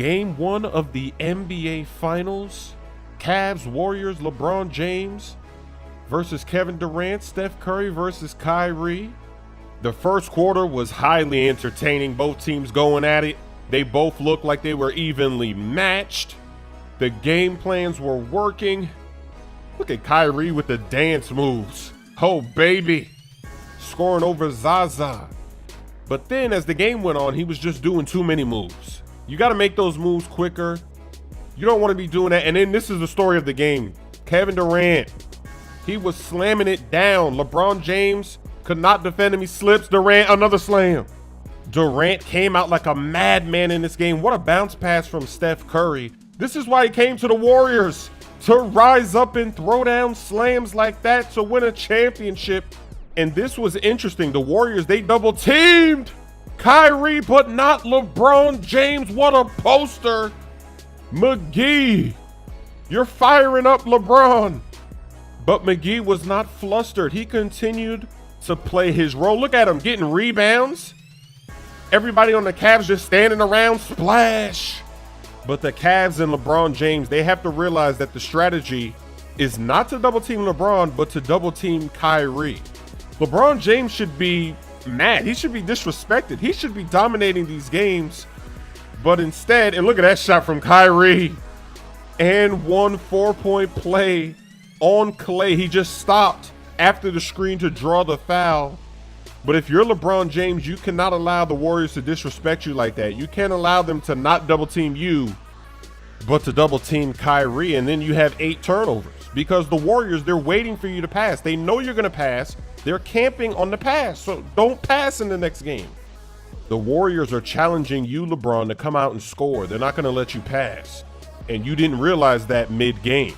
Game 1 of the NBA Finals. Cavs, Warriors, LeBron James versus Kevin Durant, Steph Curry versus Kyrie. The first quarter was highly entertaining. Both teams going at it. They both looked like they were evenly matched. The game plans were working. Look at Kyrie with the dance moves. Oh, baby. Scoring over Zaza. But then as the game went on, he was just doing too many moves. You got to make those moves quicker. You don't want to be doing that. And then this is the story of the game. Kevin Durant, he was slamming it down. LeBron James could not defend him. He slips. Durant, another slam. Durant came out like a madman in this game. What a bounce pass from Steph Curry. This is why he came to the Warriors, to rise up and throw down slams like that to win a championship. And this was interesting. The Warriors, they double teamed Kyrie, but not LeBron James. What a poster. McGee, you're firing up LeBron. But McGee was not flustered. He continued to play his role. Look at him getting rebounds. Everybody on the Cavs just standing around, splash. But the Cavs and LeBron James, they have to realize that the strategy is not to double team LeBron, but to double team Kyrie. LeBron James should be mad. He should be disrespected. He should be dominating these games. But instead, and look at that shot from Kyrie. And 1 4-point play on Klay. He just stopped after the screen to draw the foul. But if you're LeBron James, you cannot allow the Warriors to disrespect you like that. You can't allow them to not double team you, but to double team Kyrie. And then you have 8 turnovers because the Warriors, they're waiting for you to pass. They know you're going to pass. They're camping on the pass. So don't pass in the next game. The Warriors are challenging you, LeBron, to come out and score. They're not going to let you pass. And you didn't realize that mid-game.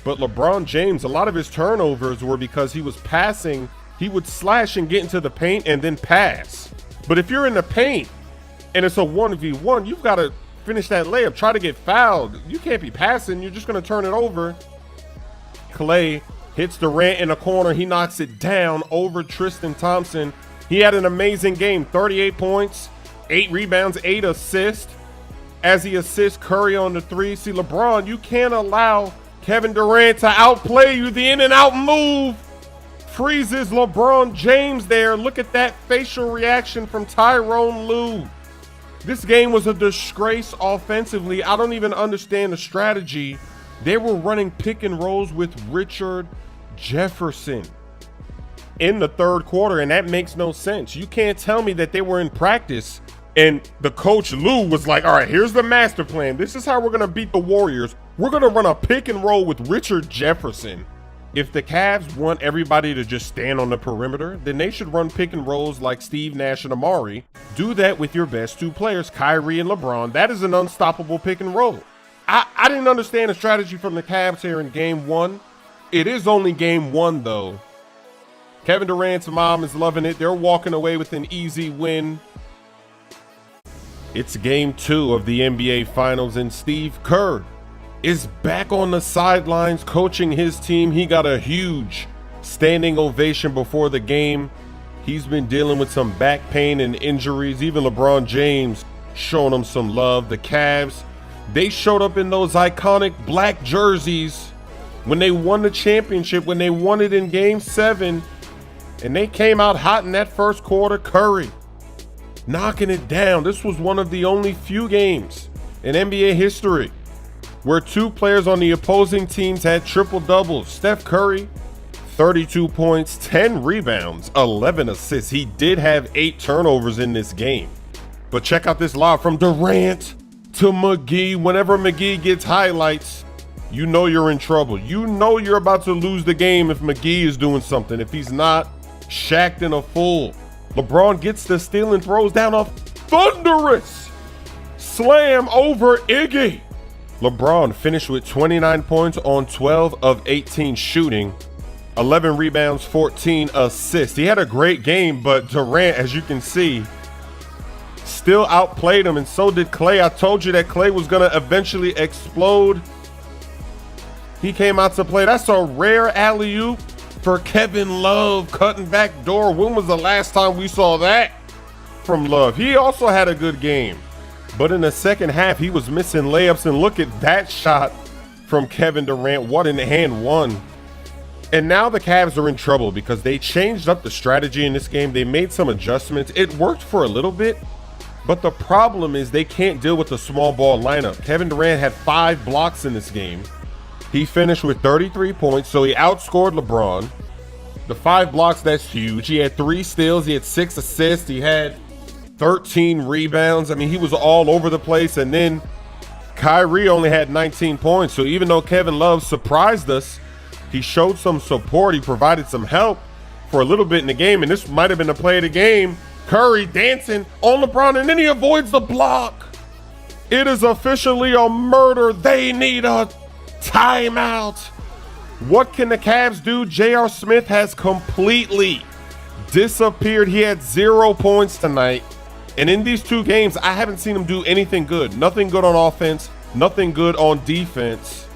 But LeBron James, a lot of his turnovers were because he was passing. He would slash and get into the paint and then pass. But if you're in the paint and it's a 1v1, you've got to finish that layup. Try to get fouled. You can't be passing. You're just going to turn it over. Klay hits Durant in the corner. He knocks it down over Tristan Thompson. He had an amazing game. 38 points, 8 rebounds, 8 assists. As he assists Curry on the 3. See, LeBron, you can't allow Kevin Durant to outplay you. The in and out move freezes LeBron James there. Look at that facial reaction from Tyronn Lue. This game was a disgrace offensively. I don't even understand the strategy. They were running pick and rolls with Richard Jefferson in the third quarter, and that makes no sense. You can't tell me that they were in practice and the coach Lue was like, all right, here's the master plan. This is how we're going to beat the Warriors. We're going to run a pick and roll with Richard Jefferson. If the Cavs want everybody to just stand on the perimeter, then they should run pick and rolls like Steve Nash and Amari. Do that with your best 2 players, Kyrie and LeBron. That is an unstoppable pick and roll. I didn't understand the strategy from the Cavs here in game 1. It is only game 1, though. Kevin Durant's mom is loving it. They're walking away with an easy win. It's game 2 of the NBA Finals, and Steve Kerr is back on the sidelines coaching his team. He got a huge standing ovation before the game. He's been dealing with some back pain and injuries. Even LeBron James showing him some love. The Cavs, they showed up in those iconic black jerseys when they won the championship, when they won it in game 7. And they came out hot in that first quarter. Curry knocking it down. This was one of the only few games in NBA history where 2 players on the opposing teams had triple doubles. Steph Curry, 32 points, 10 rebounds, 11 assists. He did have 8 turnovers in this game. But check out this lob from Durant to McGee. Whenever McGee gets highlights, you know you're in trouble. You know you're about to lose the game if McGee is doing something. If he's not, Shaq'd in a fool. LeBron gets the steal and throws down a thunderous slam over Iggy. LeBron finished with 29 points on 12 of 18 shooting, 11 rebounds, 14 assists. He had a great game, but Durant, as you can see, still outplayed him, and so did Klay. I told you that Klay was going to eventually explode. He came out to play. That's a rare alley-oop for Kevin Love, cutting back door. When was the last time we saw that from Love? He also had a good game. But in the second half, he was missing layups, and look at that shot from Kevin Durant. What an and one. And now the Cavs are in trouble because they changed up the strategy in this game. They made some adjustments. It worked for a little bit, but the problem is they can't deal with the small ball lineup. Kevin Durant had 5 blocks in this game. He finished with 33 points, so he outscored LeBron. The 5 blocks, that's huge. He had 3 steals. He had 6 assists. He had 13 rebounds. I mean, he was all over the place. And then Kyrie only had 19 points. So even though Kevin Love surprised us, he showed some support. He provided some help for a little bit in the game. And this might have been the play of the game. Curry dancing on LeBron, and then he avoids the block. It is officially a murder. They need a timeout. What can the Cavs do? J.R. Smith has completely disappeared. He had 0 points tonight. And in these 2 games, I haven't seen him do anything good. Nothing good on offense, nothing good on defense.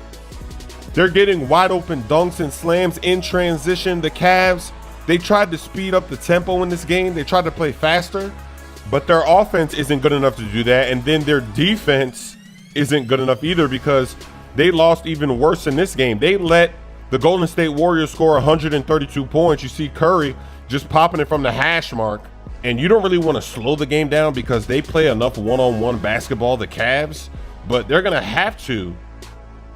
They're getting wide open dunks and slams in transition. The Cavs, they tried to speed up the tempo in this game. They tried to play faster, but their offense isn't good enough to do that. And then their defense isn't good enough either because they lost even worse in this game. They let the Golden State Warriors score 132 points. You see Curry just popping it from the hash mark. And you don't really want to slow the game down because they play enough one-on-one basketball, the Cavs, but they're going to have to.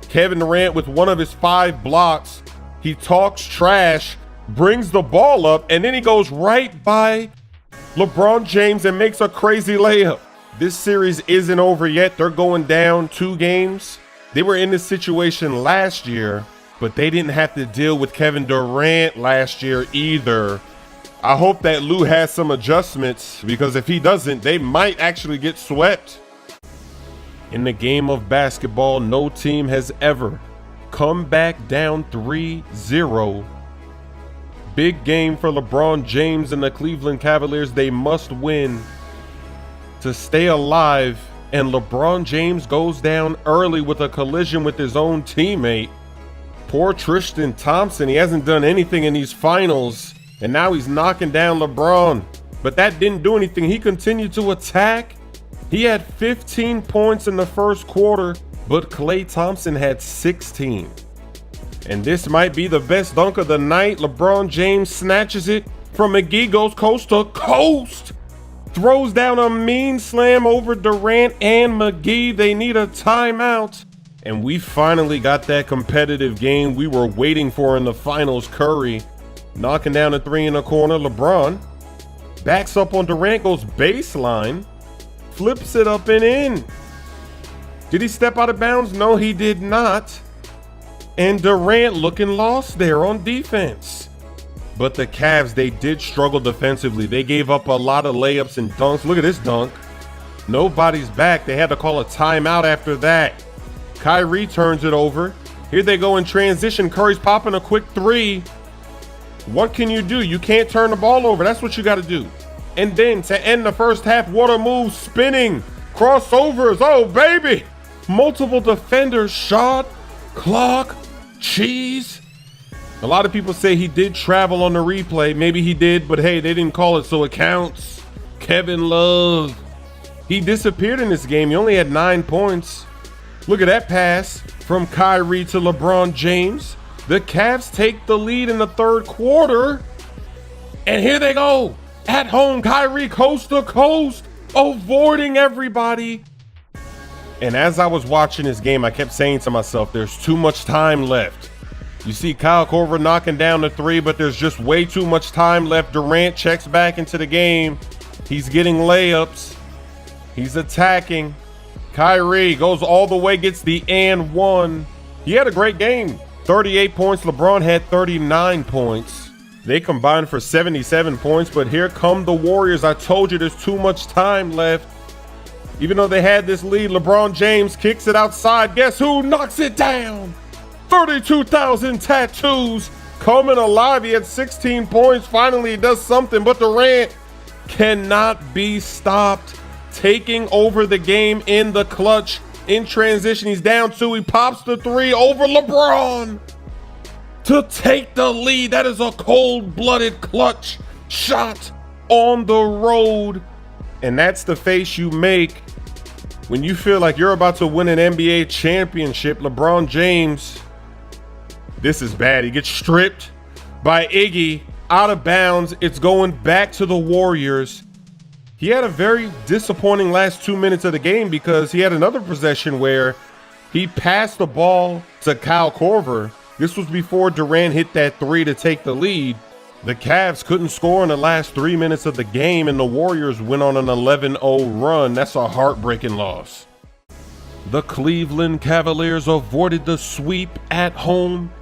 Kevin Durant with one of his 5 blocks, he talks trash, brings the ball up, and then he goes right by LeBron James and makes a crazy layup. This series isn't over yet. They're going down 2 games. They were in this situation last year, but they didn't have to deal with Kevin Durant last year either. I hope that Lou has some adjustments because if he doesn't, they might actually get swept. In the game of basketball, no team has ever come back down 3-0. Big game for LeBron James and the Cleveland Cavaliers. They must win to stay alive, and LeBron James goes down early with a collision with his own teammate. Poor Tristan Thompson. He hasn't done anything in these finals, and now he's knocking down LeBron. But that didn't do anything. He continued to attack. He had 15 points in the first quarter, but Klay Thompson had 16. And this might be the best dunk of the night. LeBron James snatches it from McGee, goes coast to coast, throws down a mean slam over Durant and McGee. They need a timeout. And we finally got that competitive game we were waiting for in the finals. Curry knocking down a 3 in the corner. LeBron backs up on Durant, goes baseline, flips it up and in. Did he step out of bounds? No, he did not. And Durant looking lost there on defense. But the Cavs, they did struggle defensively. They gave up a lot of layups and dunks. Look at this dunk. Nobody's back. They had to call a timeout after that. Kyrie turns it over. Here they go in transition. Curry's popping a quick 3. What can you do? You can't turn the ball over. That's what you got to do. And then to end the first half, what a move, spinning, crossovers, oh baby. Multiple defenders, shot, clock, cheese. A lot of people say he did travel on the replay. Maybe he did, but hey, they didn't call it, so it counts. Kevin Love, he disappeared in this game. He only had 9 points. Look at that pass from Kyrie to LeBron James. The Cavs take the lead in the third quarter. And here they go. At home, Kyrie coast to coast, avoiding everybody. And as I was watching this game, I kept saying to myself, there's too much time left. You see Kyle Korver knocking down the 3, but there's just way too much time left. Durant checks back into the game. He's getting layups. He's attacking. Kyrie goes all the way, gets the and one. He had a great game. 38 points. LeBron had 39 points. They combined for 77 points, but here come the Warriors. I told you there's too much time left. Even though they had this lead, LeBron James kicks it outside. Guess who knocks it down? 32,000 tattoos coming alive. He had 16 points. Finally, he does something, but Durant cannot be stopped. Taking over the game in the clutch. In transition, he's down 2. He pops the 3 over LeBron to take the lead. That is a cold-blooded clutch shot on the road. And that's the face you make When you feel like you're about to win an NBA championship, LeBron James, this is bad. He gets stripped by Iggy, out of bounds. It's going back to the Warriors. He had a very disappointing last 2 minutes of the game because he had another possession where he passed the ball to Kyle Korver. This was before Durant hit that three to take the lead. The Cavs couldn't score in the last 3 minutes of the game, and the Warriors went on an 11-0 run. That's a heartbreaking loss. The Cleveland Cavaliers avoided the sweep at home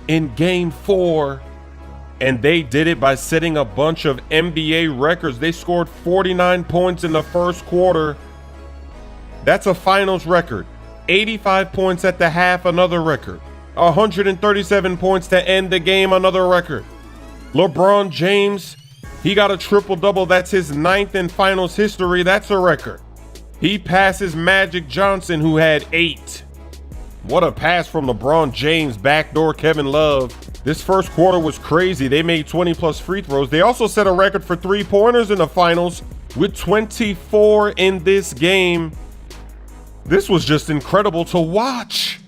in Game 4, and they did it by setting a bunch of NBA records. They scored 49 points in the first quarter. That's a finals record. 85 points at the half, another record. 137 points to end the game, another record. LeBron James, he got a triple-double. That's his 9th in finals history. That's a record. He passes Magic Johnson, who had 8. What a pass from LeBron James, backdoor Kevin Love. This first quarter was crazy. They made 20-plus free throws. They also set a record for three-pointers in the finals with 24 in this game. This was just incredible to watch.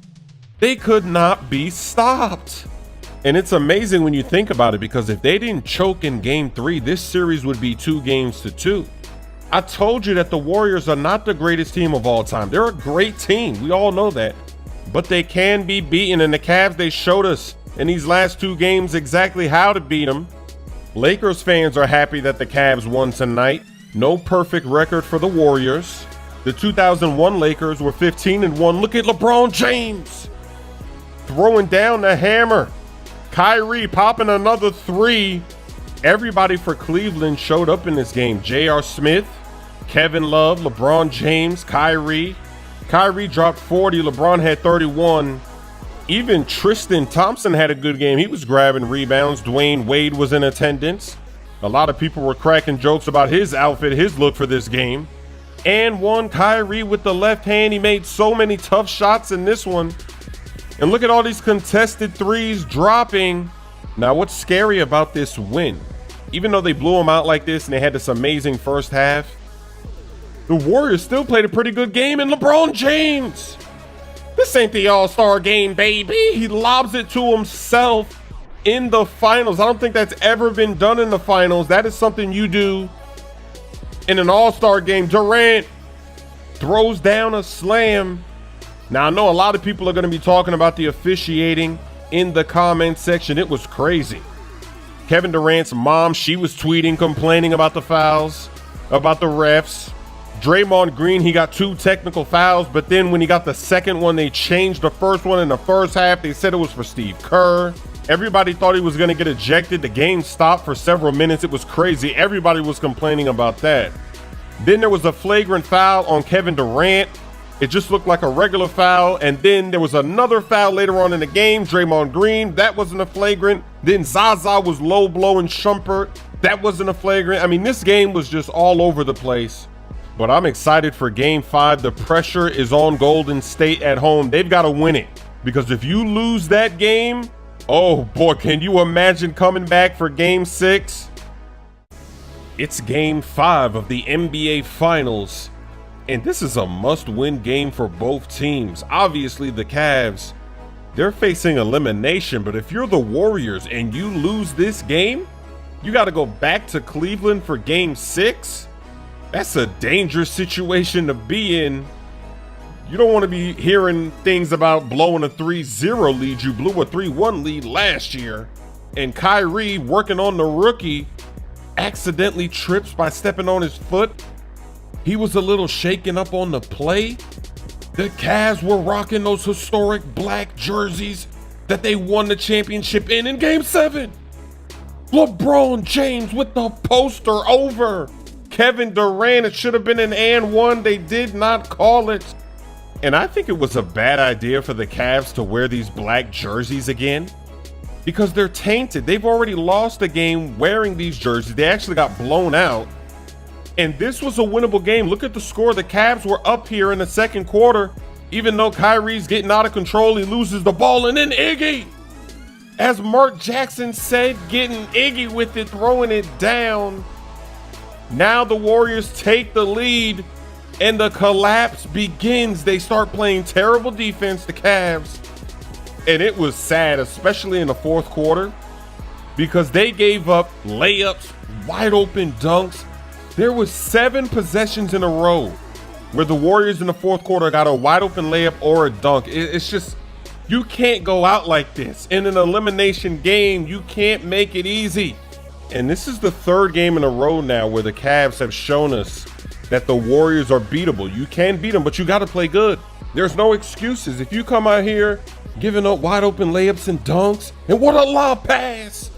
They could not be stopped. And it's amazing when you think about it, because if they didn't choke in Game 3, this series would be 2-2. I told you that the Warriors are not the greatest team of all time. They're a great team. We all know that. But they can be beaten, and the Cavs, they showed us in these last 2 games exactly how to beat them. Lakers fans are happy that the Cavs won tonight. No perfect record for the Warriors. The 2001 Lakers were 15-1. Look at LeBron James throwing down the hammer. Kyrie popping another 3. Everybody for Cleveland showed up in this game. J.R. Smith, Kevin Love, LeBron James, Kyrie. Kyrie dropped 40. LeBron had 31. Even Tristan Thompson had a good game. He was grabbing rebounds. Dwayne Wade was in attendance. A lot of people were cracking jokes about his outfit, his look for this game. And one, Kyrie with the left hand. He made so many tough shots in this one. And look at all these contested threes dropping. Now, what's scary about this win? Even though they blew them out like this and they had this amazing first half, the Warriors still played a pretty good game. And LeBron James, this ain't the All-Star game, baby. He lobs it to himself in the finals. I don't think that's ever been done in the finals. That is something you do in an All-Star game. Durant throws down a slam. Now, I know a lot of people are going to be talking about the officiating in the comment section. It was crazy. Kevin Durant's mom, she was tweeting, complaining about the fouls, about the refs. Draymond Green, he got 2 technical fouls, but then when he got the second one, they changed the first one in the first half. They said it was for Steve Kerr. Everybody thought he was going to get ejected. The game stopped for several minutes. It was crazy. Everybody was complaining about that. Then there was a flagrant foul on Kevin Durant. It just looked like a regular foul. And then there was another foul later on in the game. Draymond Green, that wasn't a flagrant. Then Zaza was low blowing Shumpert. That wasn't a flagrant. I mean, this game was just all over the place. But I'm excited for Game 5. The pressure is on Golden State at home. They've got to win it, because if you lose that game, oh boy, can you imagine coming back for Game 6? It's Game 5 of the NBA Finals, and this is a must-win game for both teams. Obviously, the Cavs, they're facing elimination, but if you're the Warriors and you lose this game, you got to go back to Cleveland for Game 6? That's a dangerous situation to be in. You don't want to be hearing things about blowing a 3-0 lead. You blew a 3-1 lead last year. And Kyrie, working on the rookie, accidentally trips by stepping on his foot. He was a little shaken up on the play. The Cavs were rocking those historic black jerseys that they won the championship in Game 7. LeBron James with the poster over Kevin Durant. It should have been an and one. They did not call it. And I think it was a bad idea for the Cavs to wear these black jerseys again, because they're tainted. They've already lost a game wearing these jerseys. They actually got blown out. And this was a winnable game. Look at the score. The Cavs were up here in the second quarter. Even though Kyrie's getting out of control, he loses the ball. And then Iggy, as Mark Jackson said, getting Iggy with it, throwing it down. Now the Warriors take the lead. And the collapse begins. They start playing terrible defense, the Cavs. And it was sad, especially in the fourth quarter, because they gave up layups, wide open dunks. There was 7 possessions in a row where the Warriors in the fourth quarter got a wide open layup or a dunk. It's just, you can't go out like this. In an elimination game, you can't make it easy. And this is the 3rd game in a row now where the Cavs have shown us that the Warriors are beatable. You can beat them, but you got to play good. There's no excuses. If you come out here giving up wide open layups and dunks, and what a lob pass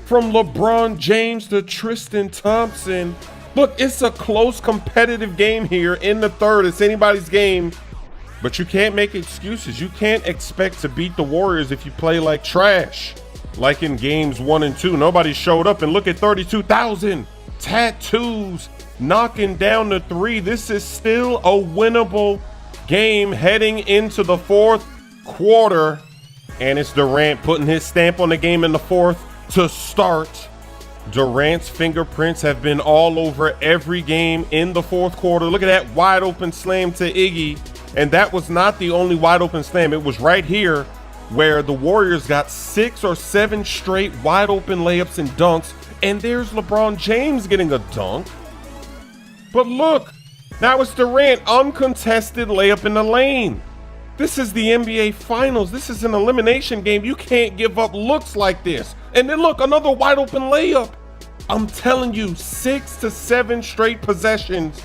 from LeBron James to Tristan Thompson. Look, it's a close competitive game here in the 3rd. It's anybody's game, but you can't make excuses. You can't expect to beat the Warriors if you play like trash. Like in games 1 and 2, nobody showed up, and look at 32,000 tattoos knocking down the 3. This is still a winnable game heading into the 4th quarter, and it's Durant putting his stamp on the game in the 4th to start. Durant's fingerprints have been all over every game in the 4th quarter. Look at that wide open slam to Iggy, and that was not the only wide open slam. It was right here where the Warriors got 6 or 7 straight wide open layups and dunks, and there's LeBron James getting a dunk. But look, now it's Durant, uncontested layup in the lane. This is the NBA Finals. This is an elimination game. You can't give up looks like this. And then look, another wide open layup. I'm telling you, 6 to 7 straight possessions,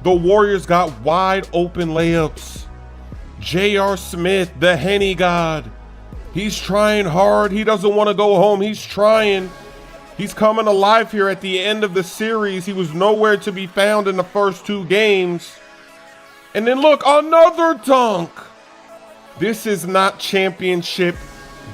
the Warriors got wide open layups. J.R. Smith, the Henny God, he's trying hard. He doesn't want to go home. He's trying. He's coming alive here at the end of the series. He was nowhere to be found in the first 2 games. And then look, another dunk. This is not championship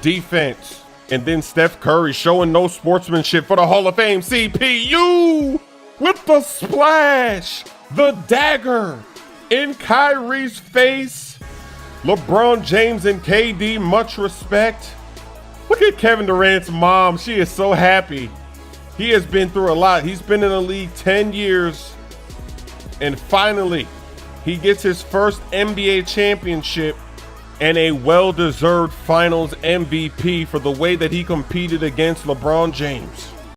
defense. And then Steph Curry showing no sportsmanship for the Hall of Fame CPU with the splash, the dagger in Kyrie's face. LeBron James and KD, much respect. Look at Kevin Durant's mom. She is so happy. He has been through a lot. He's been in the league 10 years. And finally, he gets his first NBA championship and a well-deserved Finals MVP for the way that he competed against LeBron James.